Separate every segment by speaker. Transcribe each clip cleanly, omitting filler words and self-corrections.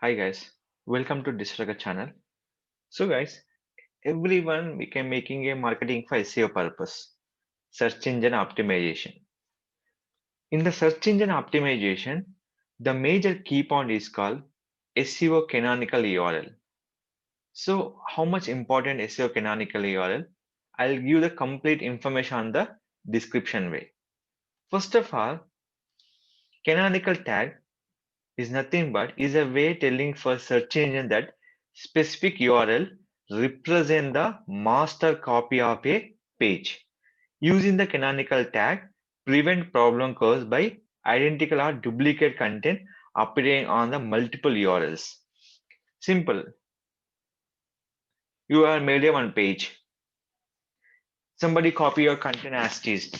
Speaker 1: Hi guys, welcome to Distraga channel. So guys, everyone became making a marketing for SEO purpose, search engine optimization. In the search engine optimization, the major key point is called SEO canonical URL. So how much important SEO canonical URL? I'll give the complete information on the description way. First of all, canonical tag is nothing but is a way telling for search engine that specific URL represent the master copy of a page. Using the canonical tag prevent problem caused by identical or duplicate content appearing on the multiple URLs. Simple. You are made a one page. Somebody copy your content as is.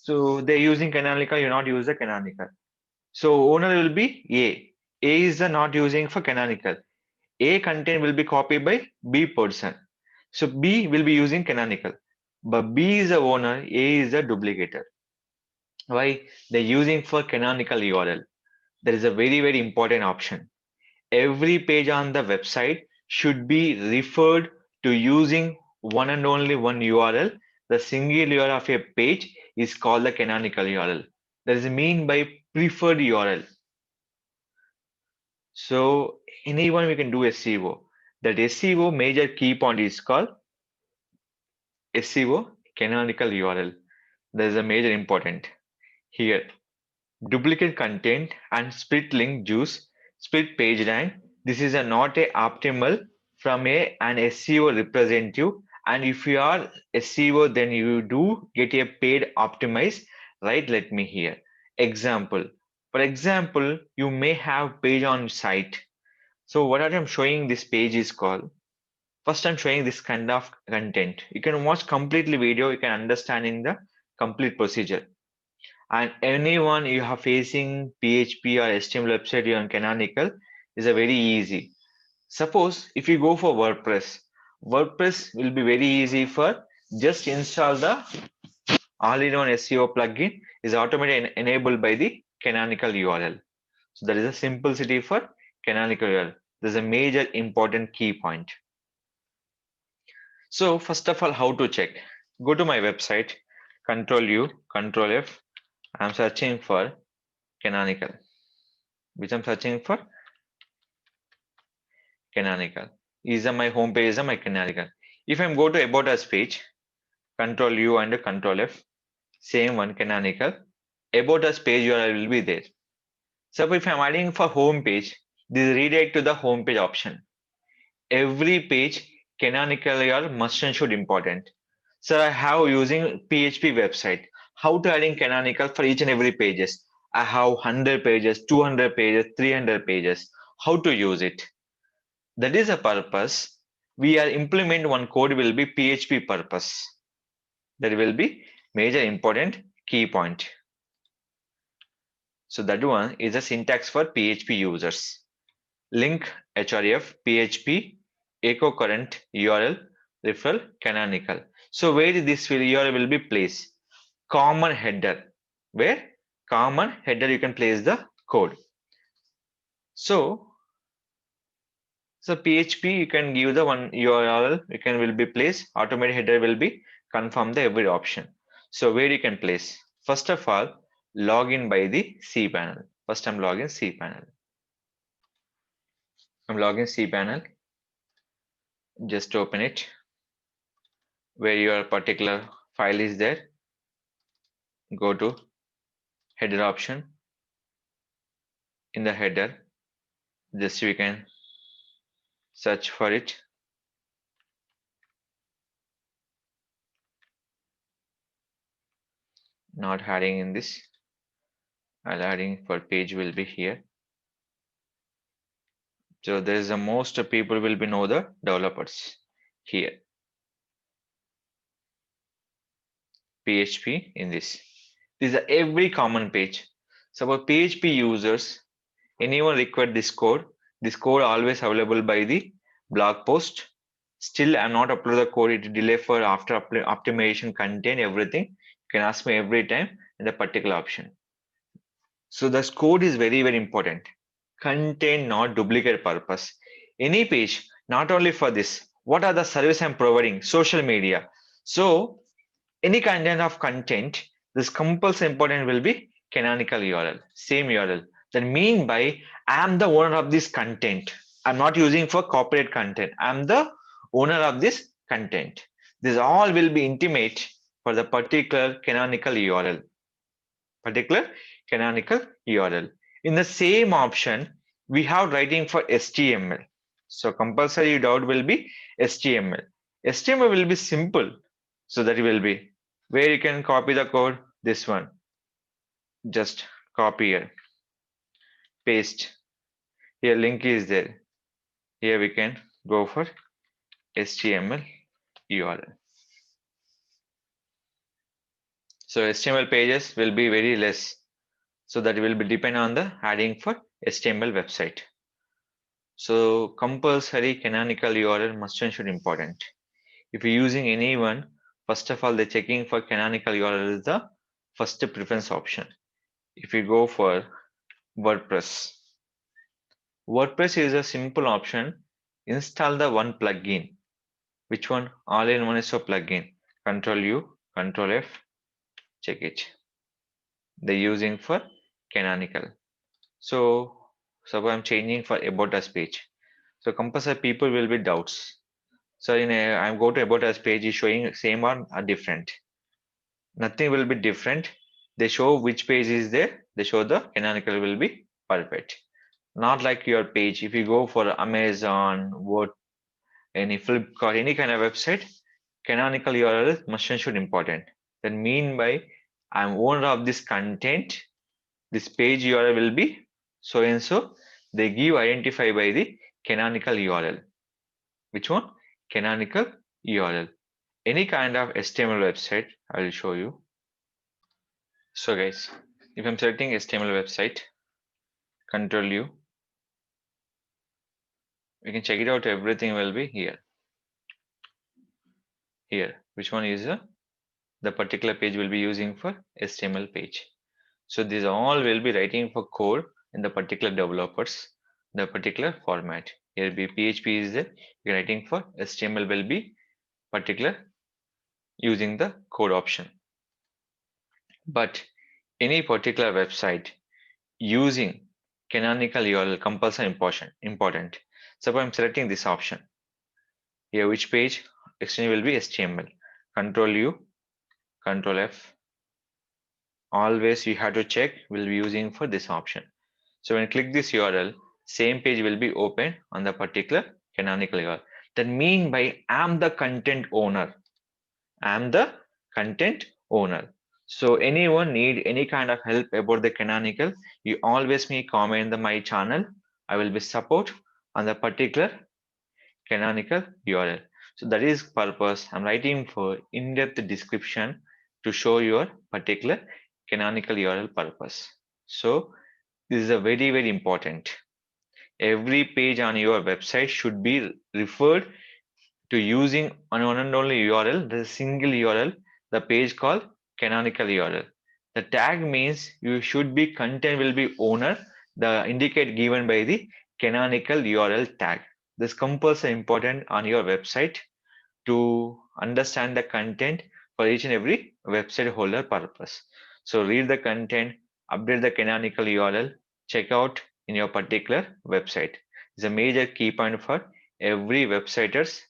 Speaker 1: So they're using canonical, you not use the canonical. So owner will be A. A is the not using for canonical. A content will be copied by B person. So B will be using canonical. But B is the owner, A is the duplicator. Why? They're using for canonical URL. There is a very important option. Every page on the website should be referred to using one and only one URL. The single URL of a page is called the canonical URL. That is mean by preferred URL. So anyone we can do SEO. That SEO major key point is called SEO canonical URL. There is a major important here. Duplicate content and split link juice, split page rank. This is a not a optimal from an SEO representative. And if you are SEO, then you do get a paid optimize, right? Let me hear. Example. For example, you may have page on site. So what I'm showing this page is called. First, I'm showing this kind of content. You can watch completely video. You can understand in the complete procedure. And anyone you are facing PHP or HTML website on Canonical is a very easy. Suppose if you go for WordPress, WordPress will be very easy for just install the all-in-one SEO plugin is automatically enabled by the Canonical URL. So that is a simplicity for Canonical URL. There's a major important key point. So first of all, how to check? Go to my website, Control U, Control F. I'm searching for Canonical, which I'm searching for canonical. Is my home page is my canonical. If I'm go to about us page, Control U and Control F, same one canonical. About us page URL will be there. So if I'm adding for home page, this redirect to the home page option. Every page canonical URL must and should important. So I have using PHP website. How to adding canonical for each and every pages. I have 100 pages, 200 pages, 300 pages. How to use it? That is a purpose. We are implement one code will be PHP purpose. That will be major important key point. So that one is a syntax for PHP users. Link href PHP echo current URL referral canonical. So where this URL will be placed? Common header. Where? Common header you can place the code. So PHP you can give the one URL you can will be placed automatic header will be confirm the every option. So where you can place first of all login by the cPanel. First I'm logging cPanel. I'm logging cPanel. Just open it where your particular file is there. Go to header option. In the header just we can search for it. Not adding in this. I'll adding for page will be here. So there is the most people will be know the developers here. PHP in this. These are every common page. So for PHP users, anyone require this code always available by the blog post. Still, I'm not upload the code. It delay for after optimization content everything. You can ask me every time in the particular option. So this code is very important. content, not duplicate purpose. Any page, not only for this, what are the service I'm providing? Social media. So any content of content, this compulsory important will be canonical URL, same URL. That mean by I am the owner of this content. I'm not using for copyright content. I'm the owner of this content. This all will be intimate for the particular canonical URL. In the same option, we have writing for HTML. So compulsory doubt will be HTML. HTML will be simple. So that will be where you can copy the code. This one, just copy here, paste. Here link is there. Here we can go for HTML URL. So HTML pages will be very less. So that will be depend on the adding for HTML website. So compulsory canonical URL must and should important. If you're using any one, first of all, the checking for canonical URL is the first preference option. If you go for WordPress, WordPress is a simple option. Install the one plugin. Which one? All-in-one is a plugin. Control U, Control F, check it. They're using for canonical. So suppose I'm changing for about us page. So compulsory people will be doubts. So I'm go to about us page is showing same or different. Nothing will be different. They show which page is there. They show the canonical will be perfect. Not like your page. If you go for Amazon, Word, any Flipkart, any kind of website, canonical URL must and should important. Then mean by I'm owner of this content, this page URL will be so and so. They give identify by the canonical URL. Which one? Canonical URL. Any kind of HTML website, I will show you. So guys, if I'm selecting HTML website, Control U, we can check it out. Everything will be here. Here, which one is the particular page will be using for HTML page. So these all will be writing for code in the particular developers, the particular format. Here be PHP is there. You're writing for HTML will be particular using the code option. But any particular website using canonical URL compulsory important. So I'm selecting this option. Here which page extension will be HTML. Control U, Control F. Always you have to check will be using for this option. So when you click this URL, same page will be open on the particular canonical URL. That mean by I'm the content owner. I'm the content owner. So anyone need any kind of help about the canonical, you always me comment in my channel. I will be support on the particular canonical URL. So that is purpose I'm writing for in-depth description to show your particular canonical URL purpose. So this is a very important. Every page on your website should be referred to using on one and only URL, the single URL, the page called canonical URL. The tag means you should be content will be owner, the indicate given by the canonical URL tag. This compulsory important on your website to understand the content for each and every website holder purpose. So read the content, update the canonical URL, check out in your particular website. It's a major key point for every websiter's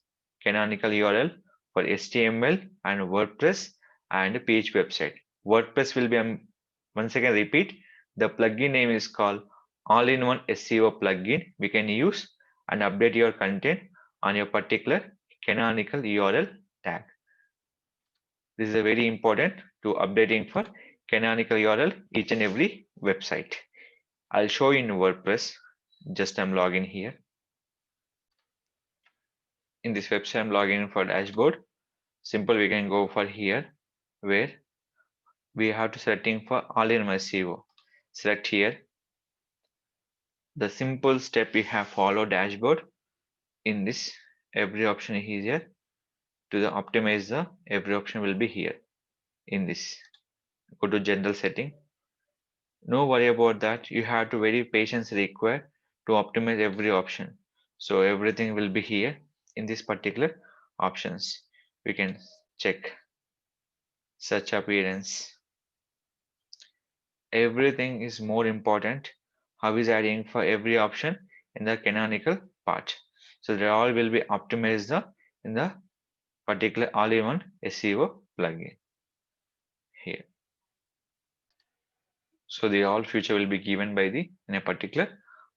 Speaker 1: canonical URL for HTML and WordPress and PHP website. WordPress will be, once again repeat, the plugin name is called All-in-One SEO plugin. We can use and update your content on your particular canonical URL tag. This is a very important to updating for canonical URL each and every website. I'll show you in WordPress. Just I'm logging here. In this website, I'm logging for dashboard. Simple, we can go for here where we have to setting for all-in-one SEO. Select here. The simple step we have follow dashboard. In this, every option is here. To the optimize the every option will be here in this. Go to general setting. No worry about that. You have to very patience required to optimize every option. So everything will be here in this particular options. We can check search appearance. Everything is more important. How is adding for every option in the canonical part. So they all will be optimized in the particular all-in-one SEO plugin here. So the all feature will be given by the in a particular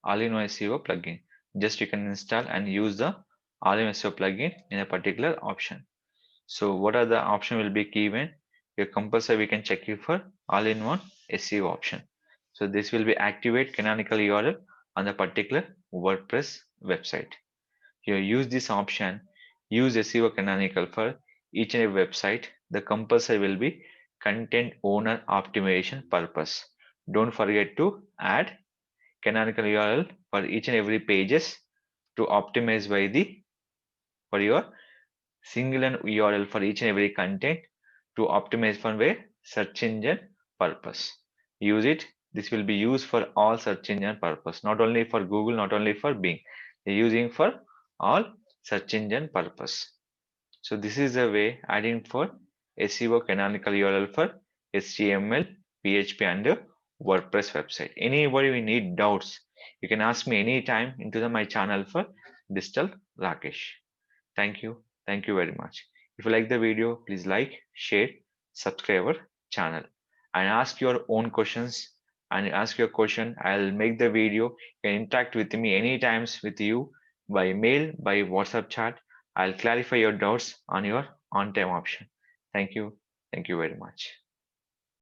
Speaker 1: all-in-one SEO plugin. Just you can install and use the all-in-one SEO plugin in a particular option. So what are the option will be given? Your compulsory we can check you for all-in-one SEO option. So this will be activate canonical URL on the particular WordPress website. You use this option, use SEO canonical for each and every website. The compulsory will be content owner optimization purpose. Don't forget to add canonical URL for each and every pages to optimize by the for your single URL for each and every content to optimize for where search engine purpose. Use it. This will be used for all search engine purpose, not only for Google, not only for Bing. They're using for all search engine purpose. So this is a way adding for SEO canonical URL for HTML, PHP and WordPress website. Anybody we need doubts, you can ask me anytime into my channel for Digital Rakesh. Thank you. Thank you very much. If you like the video, please like, share, subscribe our channel and ask your own questions and ask your question. I'll make the video. You can interact with me anytime with you by mail, by WhatsApp chat. I'll clarify your doubts on your on-time option. Thank you. Thank you very much.